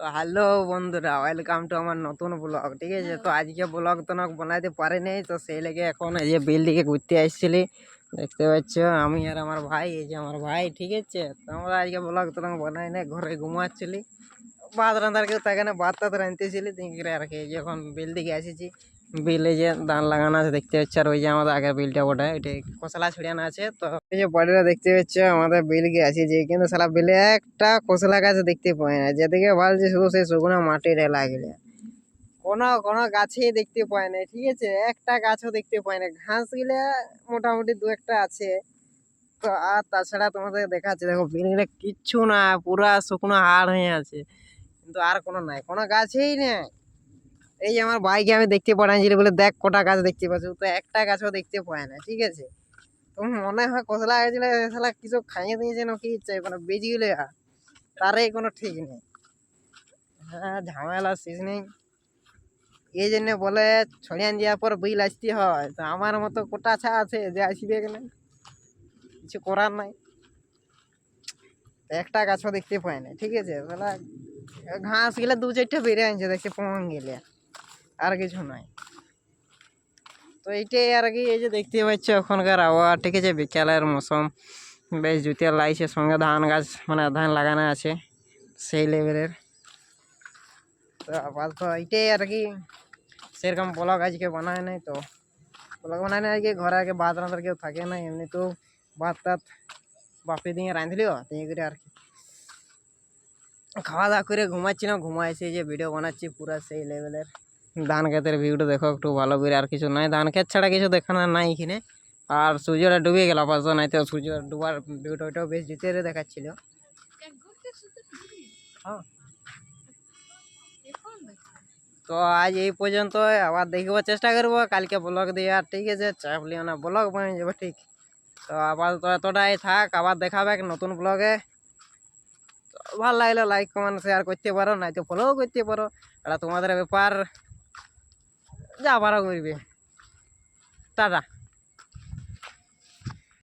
তো হ্যালো বন্ধুরা, welcome to আমার নতুন ব্লগ। ঠিক আছে, তো আজকে ব্লগ তো বানাইতে পারি নাই, তো সেই লেগে এখন এই যে বিল দিকে ঘুরতে আসছিলি। দেখতে পাচ্ছ আমি আর আমার ভাই, এই যে আমার ভাই। ঠিক আছে, তো আমরা আজকে ব্লগ তো বানাই নাই, ঘরে ঘুমাচ্ছিলি। ভাত রান্ধার কেউ থাকে না, ভাত টাত রাঁধতেছিলি দিকে আর কি। যখন বিল দিকে এসেছি, বিলে যে ধান লাগানো আছে দেখতে পাচ্ছি, আর ওই যে আমাদের আগের বিলটা ওটা ওইটা খোসলা ছড়িয়ানো আছে। তো এই যে বাড়িটা দেখতে পাচ্ছ আমাদের বিল গিয়ে আসেছি, কিন্তু সালা বিলে একটা খোসলা গাছ দেখতে পাই না। যেদিকে ভাবছি শুধু সেই শুকনো মাটিরে লাগলে কোনো কোনো গাছেই দেখতে পাই না। ঠিক আছে, একটা গাছও দেখতে পাই না। ঘাস গিলা মোটামুটি দু একটা আছে। তো আর তাছাড়া তোমাদের দেখাচ্ছে, দেখো বিলে কিচ্ছু না, পুরা শুকনো হাড় হয়ে আছে। কিন্তু আর কোনো নাই, কোনো গাছেই নেই। এই যে আমার ভাইকে আমি দেখতে পাঠাইছিলি বলে দেখ কটা গাছ দেখতে পাচ্ছ, তো একটা গাছও দেখতে পায় না। ঠিক আছে, তো মনে হয় কতলা গেছিল শালা কিছু খাইয়ে দিয়েছে না কি ইচ্ছে, মানে বেজি গেলে তারই কোনো ঠিক নেই। হ্যাঁ, ঝামেলা শেষ নেই। এই জন্য বলে ছড়িয়ান দেওয়ার পর বিল আসতে হয়। তো আমার মতো কোটা ছা আছে যে আসবে না, কিছু করার নাই। একটা গাছও দেখতে পাই না। ঠিক আছে, তাহলে ঘাস গেলে দু চারটে বেড়ে আনছে দেখছি পং গেলে, আর কিছু নাই। তো এইটাই আর কি। এই যে দেখতে পাচ্ছ এখনকার আবহাওয়া। ঠিক আছে, বিকালের মৌসুম, বেশ জুতিয়া লাগছে। সঙ্গে ধান গাছ মানে ধান লাগানো আছে সেই লেভেলের। তো আপাতত এইটাই আর কি। সেরকম ব্লগ আজকে বানায় নাই। তো ব্লগ বানায় নাই আজকে, ঘরে আগে ভাত রান্ধার কেউ থাকে না। এমনি তো ভাত টাত বাপি দিয়ে রাঁধলিও তিন করে আর কি। খাওয়া দাওয়া করে ঘুমাচ্ছিলাম, ঘুমাইছি যে ভিডিও বানাচ্ছি পুরা সেই লেভেলের। ধান ক্ষেতের ভিউটা দেখো একটু ভালো করে, আর কিছু নাই। ধান ক্ষেত ছাড়া কিছু দেখানোর নাই এখানে। আর সূর্যটা ডুবে গেল আপাতত, নাই তো সূর্য ডুবার ভিউটা ওইটাও বেশ জুতিয়ে দেখাচ্ছিল। হ্যাঁ, তো আজ এই পর্যন্ত। আবার দেখবো, চেষ্টা করবো কালকে ব্লগ দেওয়ার। ঠিক আছে, চাপ লিও না, ব্লগ বানিয়ে যাবো। ঠিক, তো আপাতত এতটাই থাক, আবার দেখাবে নতুন ব্লগে। ভালো লাগলে লাইক কমেন্ট শেয়ার করতে পারো, নাই তো ফলোও করতে পারো। এটা তোমাদের ব্যাপার, যা পারো করবে। টাটা।